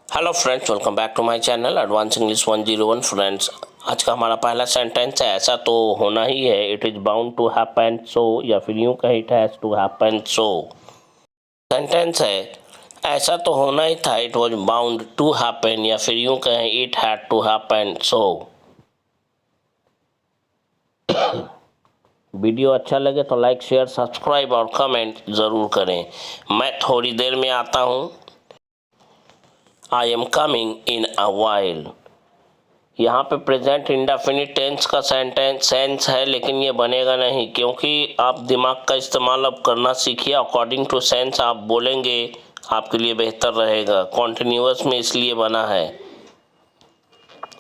Hello friends, welcome back to my channel advance English 101। Friends, आज का हमारा पहला सेंटेंस है ऐसा तो होना ही है। It is bound to happen so, या फिर यूं कहीं it has to happen so. Sentence है ऐसा तो होना ही था, it was bound to happen, या फिर यूं कहें it had to happen so. Video अच्छा लगे तो लाइक, शेयर, सब्सक्राइब और कमेंट ज़रूर करें। मैं थोड़ी देर में आता हूँ। I am coming in a while. यहाँ पे प्रेजेंट इंडेफिनिट टेंस का सेंस है, लेकिन ये बनेगा नहीं, क्योंकि आप दिमाग का इस्तेमाल अब करना सीखिए। अकॉर्डिंग टू सेंस आप बोलेंगे, आपके लिए बेहतर रहेगा। कॉन्टिन्यूअस में इसलिए बना है,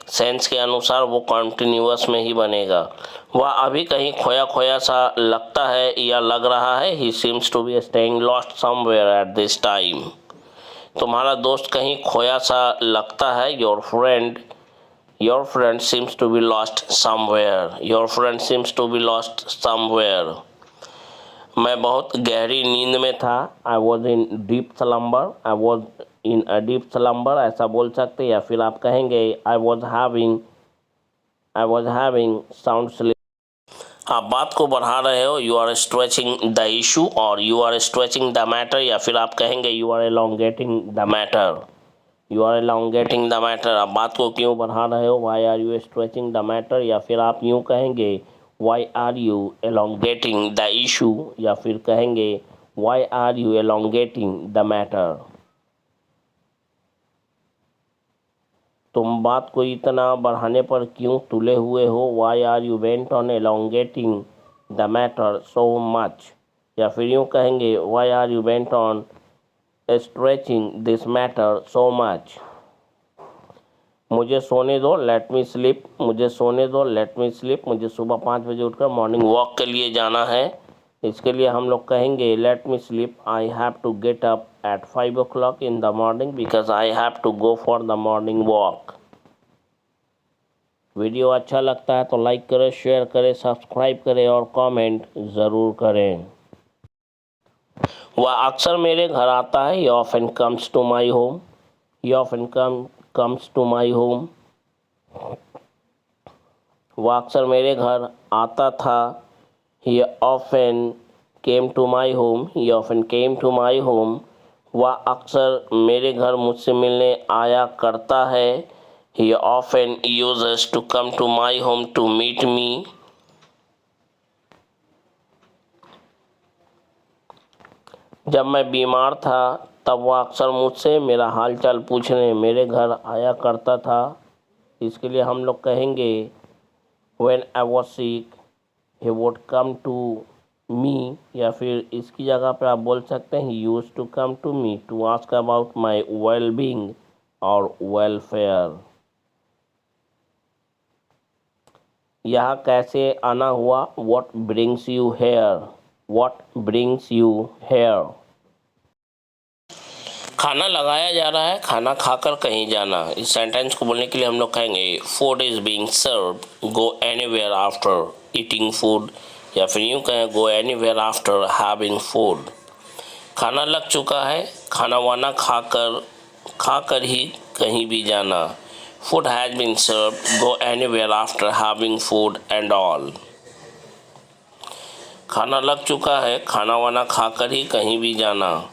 सेंस के अनुसार वो कॉन्टिन्यूअस में ही बनेगा। वह अभी कहीं खोया खोया सा लगता है या लग रहा है। He seems to be staying lost somewhere at this time. तुम्हारा दोस्त कहीं खोया सा लगता है। Your friend seems to be lost somewhere. Your friend seems to be lost somewhere. मैं बहुत गहरी नींद में था। I was in deep slumber. I was in a deep slumber ऐसा बोल सकते हैं, या फिर आप कहेंगे I was having sound sleep. आप बात को बढ़ा रहे हो, You are stretching the issue और You are stretching the matter, या फिर आप कहेंगे You are elongating the matter. You are elongating the matter. आप बात को क्यों बढ़ा रहे हो? Why are you stretching the matter? या फिर आप यूँ कहेंगे Why are you elongating the issue? या फिर कहेंगे Why are you elongating the matter? तुम बात को इतना बढ़ाने पर क्यों तुले हुए हो? Why are you bent on elongating the matter so much? या फिर यूँ कहेंगे Why are you bent on stretching this matter so much? मुझे सोने दो, लेट मी स्लीप। मुझे सोने दो, लेट मी स्लीप। मुझे सुबह 5 बजे उठकर मॉर्निंग वॉक के लिए जाना है। इसके लिए हम लोग कहेंगे let me sleep, I have to get up at 5 o'clock in the morning because I have to go for the morning walk. Video अच्छा लगता है तो लाइक करें, शेयर करें, सब्सक्राइब करें और कमेंट ज़रूर करें। वह अक्सर मेरे घर आता है। He often comes to my home. He often comes to my home. वह अक्सर मेरे घर आता था। He often came to my home. He often came to my home. वह अक्सर मेरे घर मुझसे मिलने आया करता है। He often uses to come to my home to meet me. जब मैं बीमार था तब वह अक्सर मुझसे मेरा हालचाल पूछने मेरे घर आया करता था। इसके लिए हम लोग कहेंगे When I was sick, he would come to me, या फिर इसकी जगह पे आप बोल सकते हैं He used to come to me to ask about my well-being और welfare. यहाँ कैसे आना हुआ? What brings you here? What brings you here? खाना लगाया जा रहा है, खाना खाकर कहीं जाना। इस सेंटेंस को बोलने के लिए हम लोग कहेंगे food is being served, go anywhere after eating food, या फिर यूँ कहें गो एनीवेयर आफ्टर हैविंग फूड। खाना लग चुका है, खाना वाना खाकर ही कहीं भी जाना। Food has been served, go anywhere after having food and all. खाना लग चुका है, खाना वाना खाकर ही कहीं भी जाना।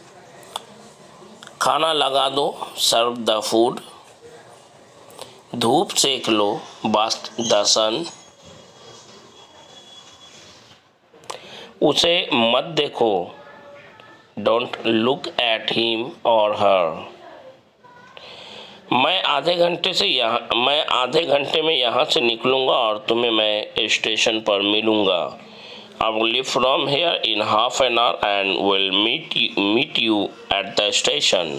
खाना लगा दो, सर्व द फूड। धूप सेक लो, बास्ट द सन। उसे मत देखो, डोंट लुक एट हिम और हर। मैं आधे घंटे में यहाँ से निकलूँगा और तुम्हें मैं स्टेशन पर मिलूँगा। I will leave from here in half an hour and will meet you at the station.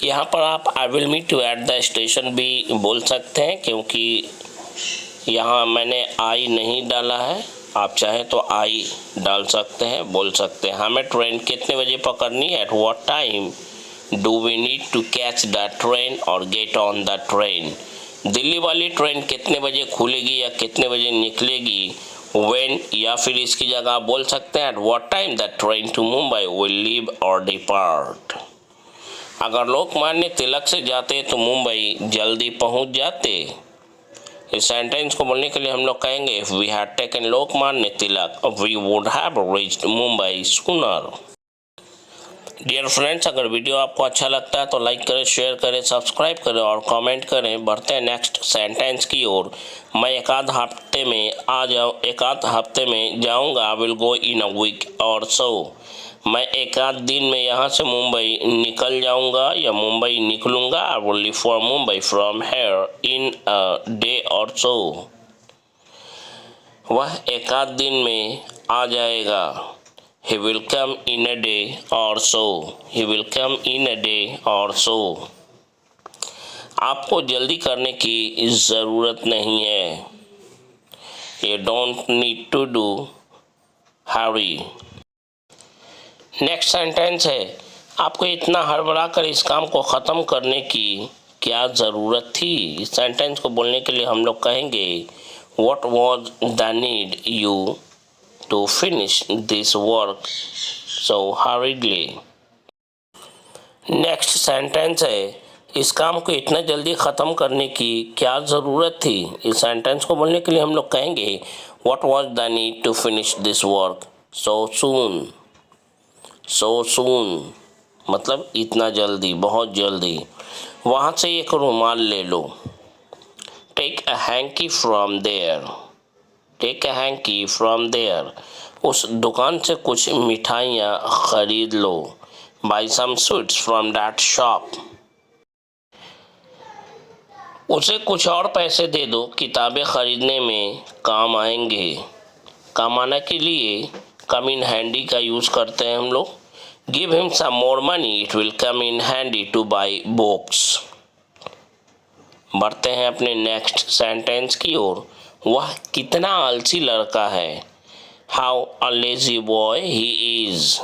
यहाँ पर आप I will meet you at the station भी बोल सकते हैं, क्योंकि यहाँ मैंने I नहीं डाला है। आप चाहें तो I डाल सकते हैं, बोल सकते हैं। हमें ट्रेन कितने बजे पकड़नी है? At what time do we need to catch the train or get on the train? Delhi वाली ट्रेन कितने बजे खुलेगी या कितने बजे निकलेगी? When, या फिर इसकी जगह आप बोल सकते हैं At what time the train to Mumbai will leave or depart. अगर लोकमान्य तिलक से जाते तो मुंबई जल्दी पहुंच जाते। इस सेंटेंस को बोलने के लिए हम लोग कहेंगे if we had taken Lokmanya Tilak we would have reached Mumbai sooner. Dear friends, अगर वीडियो आपको अच्छा लगता है तो लाइक करें, शेयर करें, सब्सक्राइब करें और कमेंट करें। बढ़ते हैं नेक्स्ट सेंटेंस की ओर। मैं एक आध हफ्ते में जाऊंगा। I will go in a week और सो। मैं एक आध दिन में यहाँ से मुंबई निकल जाऊंगा या मुंबई निकलूंगा। I will leave for Mumbai from here in a day or so. वह एक आध दिन में आ जाएगा। He will come in a day or so. He will come in a day or so. आपको जल्दी करने की ज़रूरत नहीं है। You don't need to do hurry. Next sentence है, आपको इतना हड़बड़ा कर इस काम को ख़त्म करने की क्या ज़रूरत थी। इस सेंटेंस को बोलने के लिए हम लोग कहेंगे What was the need you to finish this work so hurriedly? Next sentence है, इस काम को इतना जल्दी ख़त्म करने की क्या ज़रूरत थी। इस सेंटेंस को बोलने के लिए हम लोग कहेंगे What was the need to finish this work so soon? So soon मतलब इतना जल्दी, बहुत जल्दी। वहाँ से एक रुमाल ले लो। Take a hanky from there. Take a hanky from there. उस दुकान से कुछ मिठाइयाँ खरीद लो। Buy some sweets from that shop. उसे कुछ और पैसे दे दो, किताबें खरीदने में काम आएंगे। काम आने के लिए come in handy का यूज़ करते हैं हम लोग। Give him some more money, it will come in handy to buy books. बढ़ते हैं अपने नेक्स्ट सेंटेंस की ओर। वह कितना आलसी लड़का है। How a lazy boy he is.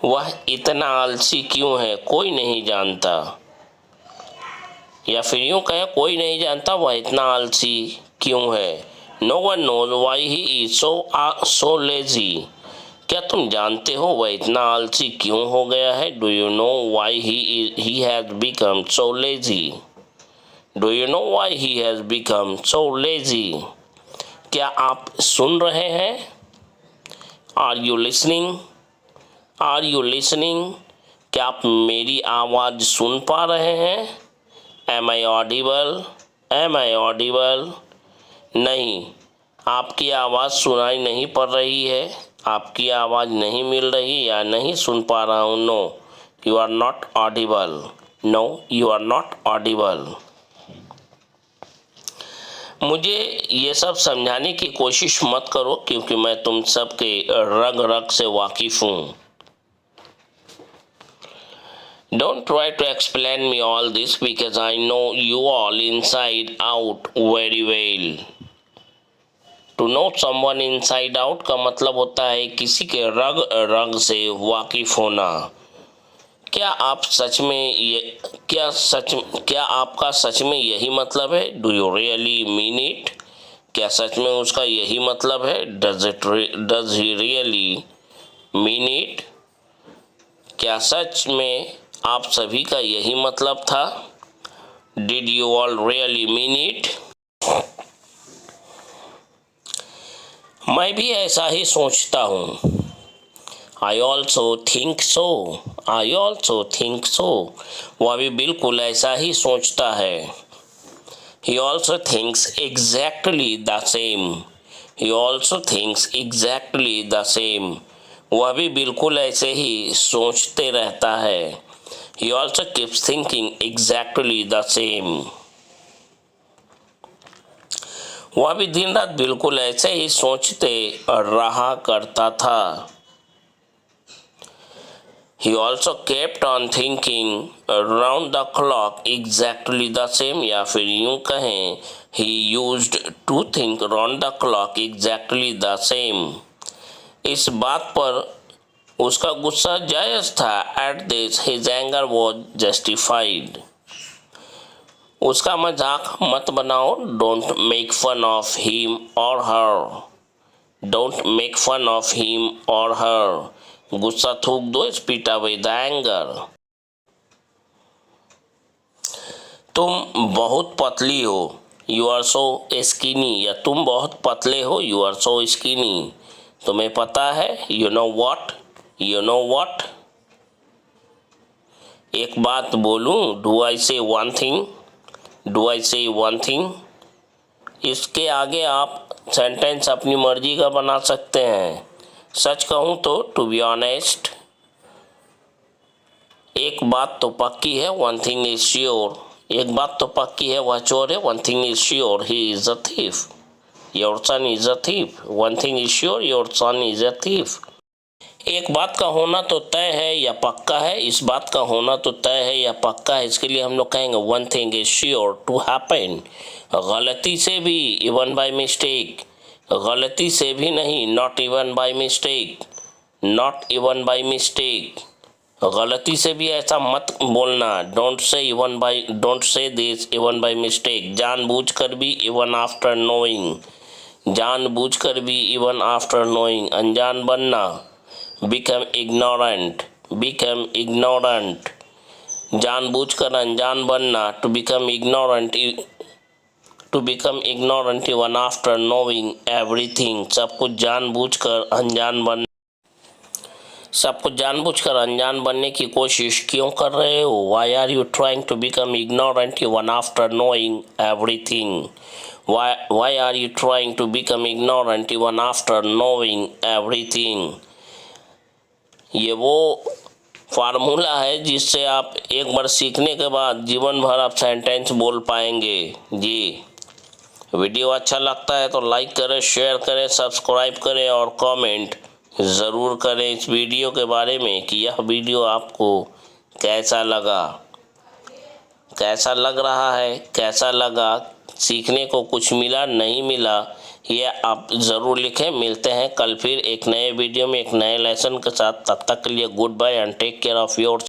वह इतना आलसी क्यों है, कोई नहीं जानता। या फिर यूं कहें, कोई नहीं जानता वह इतना आलसी क्यों है। No one knows why he is so lazy. क्या तुम जानते हो वह इतना आलसी क्यों हो गया है। Do you know why he has become so lazy. Do you know why he has become so lazy. क्या आप सुन रहे हैं। Are you listening. Are you listening. क्या आप मेरी आवाज़ सुन पा रहे हैं। Am I audible. Am I audible. नहीं, आपकी आवाज़ सुनाई नहीं पड़ रही है। आपकी आवाज़ नहीं मिल रही या नहीं सुन पा रहा हूँ। No you are not audible. No you are not audible. मुझे ये सब समझाने की कोशिश मत करो क्योंकि मैं तुम सब के रग रग से वाकिफ हूँ। Don't try to explain me all this because I know you all inside out very well. To know someone inside out का मतलब होता है किसी के रग रग से वाकिफ होना। क्या आपका सच में यही मतलब है। Do you really mean it. क्या सच में उसका यही मतलब है। Does he really mean it. क्या सच में आप सभी का यही मतलब था। Did you all really mean it. मैं भी ऐसा ही सोचता हूँ। I also think so. I also think so. वह भी बिल्कुल ऐसा ही सोचता है। He also thinks exactly the same. He also thinks exactly the same. वह भी बिल्कुल ऐसे ही सोचते रहता है। He also keeps thinking exactly the same. वह भी दिन रात बिल्कुल ऐसे ही सोचते रहा करता था। He also kept on thinking around the clock exactly the same. या फिर यूं कहें he used to think around the clock exactly the same. इस बात पर उसका गुस्सा जायज़ था। At this his anger was justified. उसका मजाक मत बनाओ। Don't make fun of him or her. Don't make fun of him or her. गुस्सा थूक दो, spit away the anger. तुम बहुत पतली हो, यू आर सो स्किनी, या तुम बहुत पतले हो, यू आर सो स्किनी। तुम्हें पता है, you know what, you know what. एक बात बोलूं, डू आई से वन थिंग, डू आई से वन थिंग। इसके आगे आप सेंटेंस अपनी मर्जी का बना सकते हैं। सच कहूं तो, टू बी ऑनेस्ट, एक बात तो पक्की है, वन थिंग इज श्योर, एक बात तो पक्की है, वह चोर है, one thing is sure, he is a thief, your son is a thief, one thing is sure, your son is a thief. एक बात का होना तो तय है या पक्का है, इस बात का होना तो तय है या पक्का है, इसके लिए हम लोग कहेंगे one thing is sure to happen. गलती से भी, इवन बाय मिस्टेक, गलती से भी नहीं, not even by mistake, not even by mistake. गलती से भी ऐसा मत बोलना, don't say even bye, don't say this even by mistake. जानबूझकर भी, इवन आफ्टर नोइंग, जानबूझकर भी, इवन आफ्टर नोइंग। अनजान बनना, बिकम इग्नोरेंट, बिकम इग्नोरेंट। जानबूझकर अनजान बनना, to become ignorant, to become ignorant even after knowing everything. सब कुछ जानबूझकर अनजान बनना, सब कुछ जानबूझकर अनजान बनने की कोशिश क्यों कर रहे हो? Why are you trying to become ignorant even after knowing everything? Why are you trying to become ignorant even after knowing everything? ये वो फार्मूला है जिससे आप एक बार सीखने के बाद जीवन भर आप सेंटेंस बोल पाएंगे जी। वीडियो अच्छा लगता है तो लाइक करें, शेयर करें, सब्सक्राइब करें और कमेंट ज़रूर करें इस वीडियो के बारे में कि यह वीडियो आपको कैसा लगा, कैसा लग रहा है, कैसा लगा, सीखने को कुछ मिला, नहीं मिला, ये आप ज़रूर लिखें। मिलते हैं कल फिर एक नए वीडियो में एक नए लेसन के साथ। तब तक के लिए good bye and take care of your